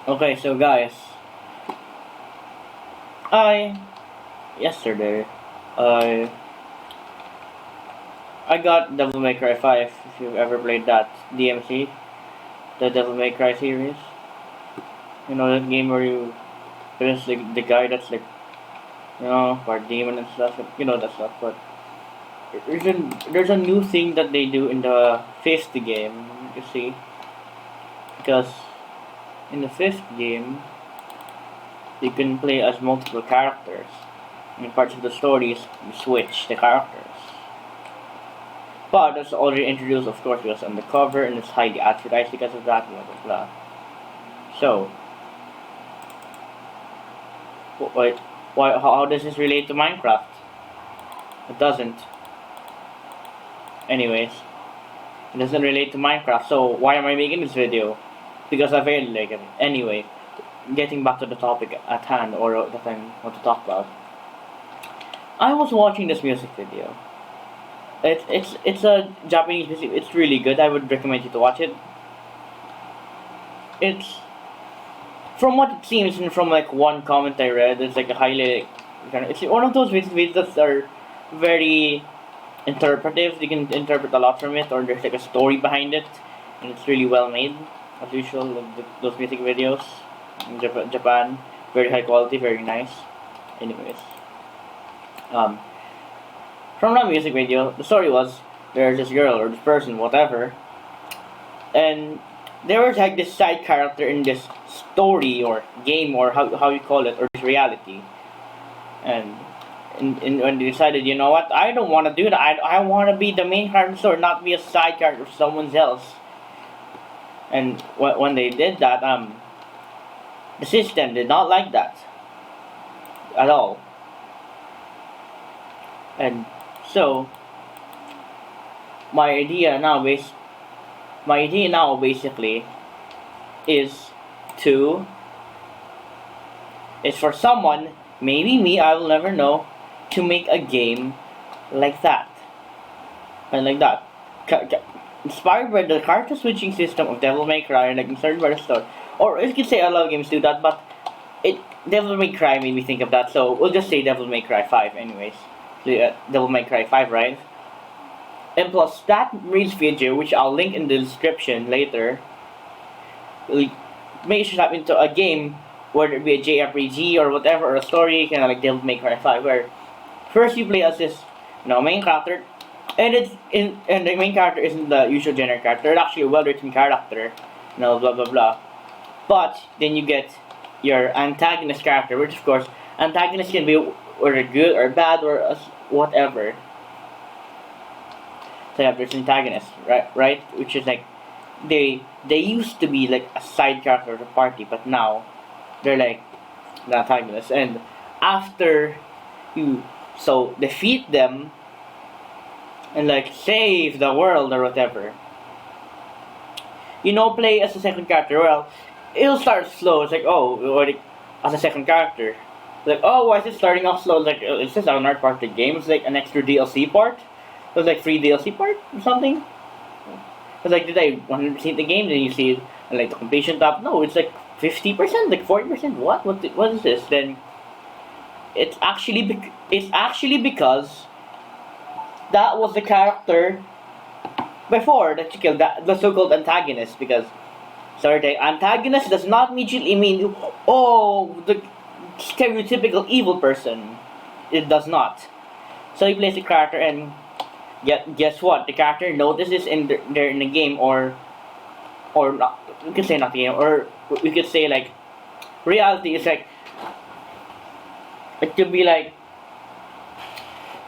Okay, so guys, I yesterday I I got Devil May Cry 5. If you've ever played that DMC, the Devil May Cry series, you know that game where there's the guy that's like part demon and stuff. You know that stuff. But there's a new thing that they do in the fifth game. You see, because in the fifth game you can play as multiple characters. In parts of the stories, you switch the characters. But that's already introduced, of course, because on the cover and it's highly advertised because of that, blah blah blah. So, wait, how does this relate to Minecraft? It doesn't. Anyways, it doesn't relate to Minecraft, so why am I making this video? Because I really like it. Anyway, getting back to the topic at hand, or that I want to talk about. I was watching this music video. It's a Japanese music. It's really good. I would recommend you to watch it. It's from what it seems and from like one comment I read. It's like a highly it's one of those videos that are very interpretive. You can interpret a lot from it, or there's like a story behind it, and it's really well made as usual. Those music videos in Japan, very high quality, very nice. Anyways, um, from that music video, the story was there's this girl or this person, whatever, and there was like this side character in this story or game or how you call it or this reality, and when they decided, you know what, I don't want to do that. I want to be the main character of the story, not be a side character of someone else. And when they did that, the system did not like that at all, and so my idea now basically is to is for someone, maybe me, I will never know, to make a game like that. And like that. Inspired by the character switching system of Devil May Cry, like inspired by the story. Or you could say a lot of games do that, but Devil May Cry made me think of that, so we'll just say Devil May Cry 5 anyways. Devil May Cry 5, right? And plus, that Reels video, which I'll link in the description later, will make sure that into a game, whether it be a JRPG or whatever, or a story, kind of like Devil May Cry 5, where first you play as this, main character, and the main character isn't the usual generic character. It's actually a well-written character, blah blah blah. But then you get your antagonist character, which of course, antagonist can be or good or bad or whatever. So you have this antagonist, right? Which is like they used to be like a side character of the party, but now they're like the antagonists. And after you defeat them and like save the world or whatever, play as a second character. Well, it'll start slow. It's like, as a second character, like, oh, why is it starting off slow? Like, is this another part of the game? It's like an extra DLC part. It was like free DLC part or something. It's like, did I 100% the game? Then you see it, and like the completion tab. No, it's like 50%, like 40%. What is this? Then it's actually because that was the character before that you killed, the so-called antagonist. Because the antagonist does not immediately mean the stereotypical evil person. It does not. So you place the character, and guess what? The character notices in the game, or not. We could say not the game, or we could say like reality is like, it could be like,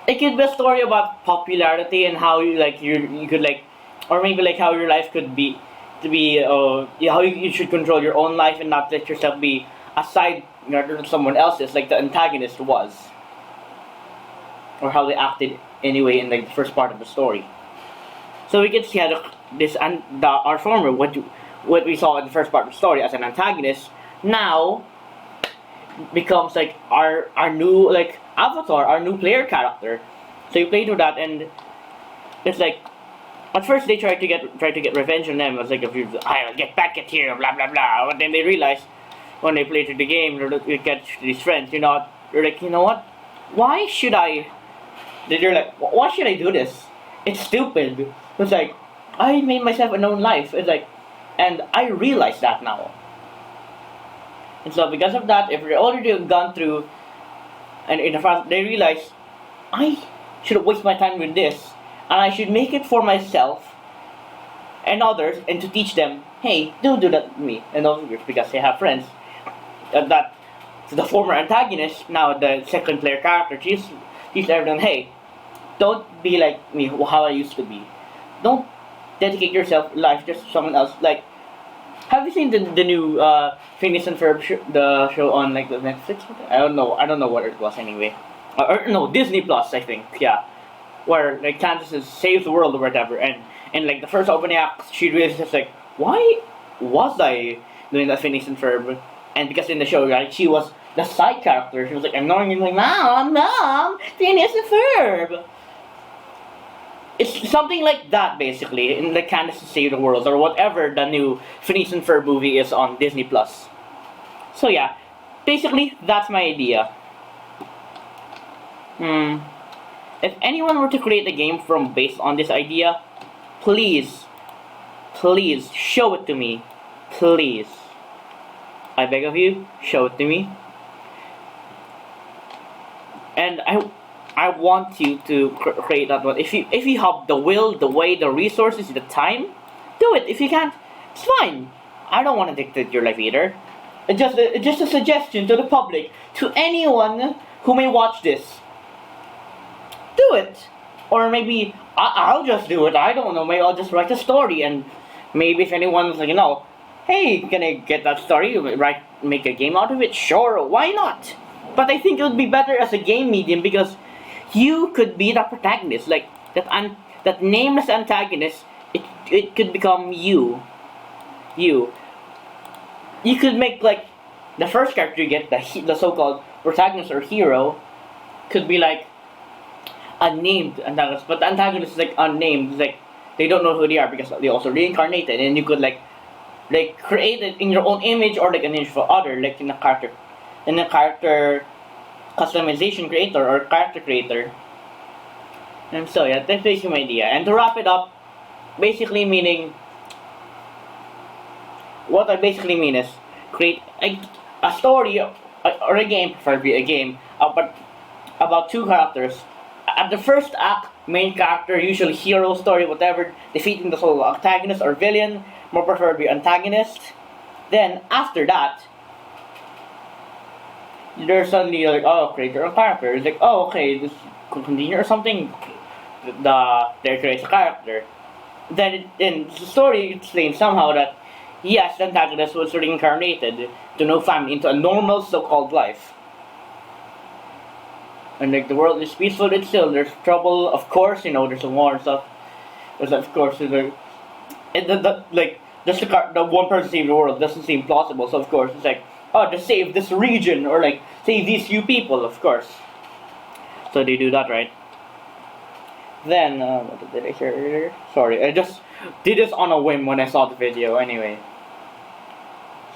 it could be a story about popularity and how you could like, or maybe like how your life could be to be how you should control your own life and not let yourself be aside to someone else's, like the antagonist was, or how they acted anyway in like the first part of the story. So we can see how our former what we saw in the first part of the story as an antagonist now becomes like our new like avatar, our new player character. So you play through that, and it's like, at first they try to get revenge on them. It's like, I'll get back at you, blah blah blah. But then they realize when they play through the game, you catch these friends. You're like, you know what? Why should I? They're like, why should I do this? It's stupid. It's like, I made myself a known life. It's like, and I realize that now. And so because of that, if they're already gone through, and in the past, they realize, I should waste my time with this, and I should make it for myself and others, and to teach them, hey, don't do that to me. And also because they have friends. That the former antagonist, now the second player character, teach everyone, hey, don't be like me, how I used to be. Don't dedicate yourself life just to someone else. Like, have you seen the new Phineas and Ferb the show on like the Netflix? I don't know what it was anyway. Or no, Disney Plus, I think. Yeah, where like Candace saves the world or whatever, and like the first opening act, she realizes like, why was I doing that Phineas and Ferb? And because in the show, right, she was the side character. She was like annoying, like, Mom, Phineas and Ferb. It's something like that, basically, in the Candace to Save the World, or whatever the new Phineas and Ferb movie is on Disney Plus. So yeah, basically, that's my idea. If anyone were to create a game based on this idea, please show it to me. Please. I beg of you, show it to me. And I want you to create that one. If you have the will, the way, the resources, the time, do it. If you can't, it's fine. I don't want to dictate your life either. It's just a suggestion to the public, to anyone who may watch this. Do it. Or maybe I'll just do it. I don't know. Maybe I'll just write a story, and maybe if anyone's like, hey, can I get that story? Make a game out of it? Sure, why not? But I think it would be better as a game medium because you could be the protagonist, like that nameless antagonist. It could become you. You could make like the first character you get, the so-called protagonist or hero, could be like unnamed antagonist, but the antagonist is like unnamed, like they don't know who they are because they also reincarnated, and you could like create it in your own image or like an image for other, like in a character customization creator or character creator. And so yeah, that's basically my idea. And to wrap it up, what I basically mean is create a story or a game, preferably a game, about two characters. At the first act, main character, usually hero story, whatever, defeating the sole antagonist or villain, more preferably antagonist. Then after that, there's suddenly like, create your own character. It's like, okay, this could continue or something. There creates a character. Then in the story explains somehow that yes, the antagonist was reincarnated to no family into a normal so-called life. And like the world is peaceful, it's still there's trouble. Of course, there's a war and stuff. There's of course just the one person save the world doesn't seem plausible. So of course it's like, just save this region or like save these few people. Of course. So they do that, right? Then what did I say earlier? Sorry, I just did this on a whim when I saw the video. Anyway.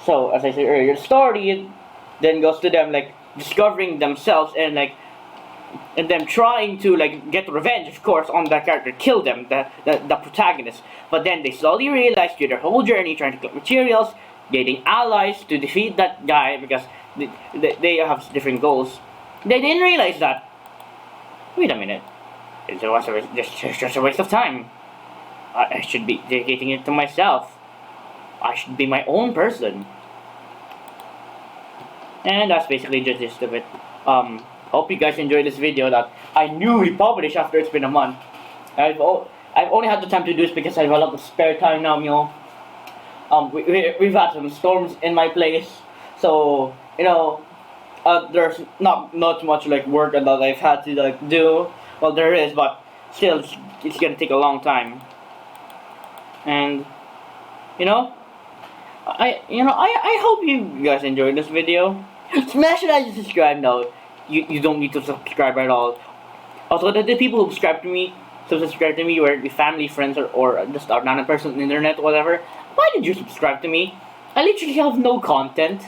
So as I said earlier, the story then goes to them like discovering themselves and them trying to like get revenge, of course, on that character, kill them, the protagonist. But then they slowly realize through their whole journey, trying to collect materials, getting allies to defeat that guy because they have different goals. They didn't realize that. Wait a minute, it's just a waste of time. I should be dedicating it to myself. I should be my own person. And that's basically just the gist of it. Hope you guys enjoyed this video that I newly published after it's been a month. I've only had the time to do this because I have a lot of spare time now, we've had some storms in my place, so there's not much like work that I've had to like do. Well, there is, but still, it's gonna take a long time. And I hope you guys enjoyed this video. Smash that subscribe note. You don't need to subscribe at all. Also, the people who subscribe to me, whether it family, friends, or just a random person on the internet, whatever. Why did you subscribe to me? I literally have no content.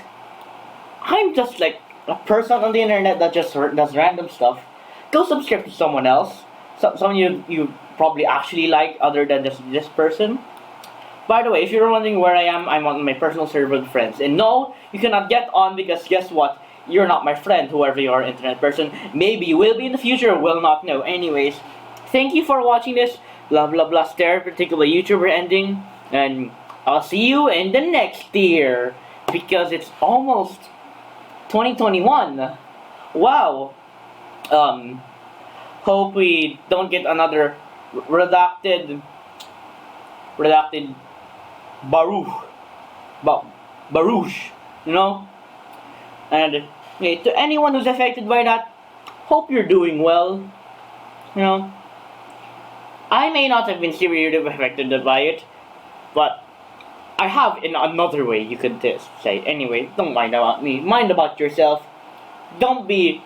I'm just like a person on the internet that just does random stuff. Go subscribe to someone else. Someone you probably actually like other than just this person. By the way, if you're wondering where I am, I'm on my personal server with friends. And no, you cannot get on because guess what? You're not my friend, whoever you are, internet person. Maybe you will be in the future, will not know. Anyways, thank you for watching this blah blah blah stereotypical YouTuber ending. And I'll see you in the next year. Because it's almost 2021. Wow. Hope we don't get another redacted Baruch, Baruch, you know? And to anyone who's affected by that, hope you're doing well, you know? I may not have been severely affected by it, but I have in another way you could say. Anyway, don't mind about me. Mind about yourself. Don't be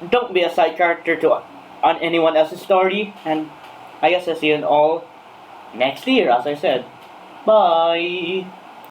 a side character on anyone else's story. And I guess I'll see you all next year, as I said. Bye.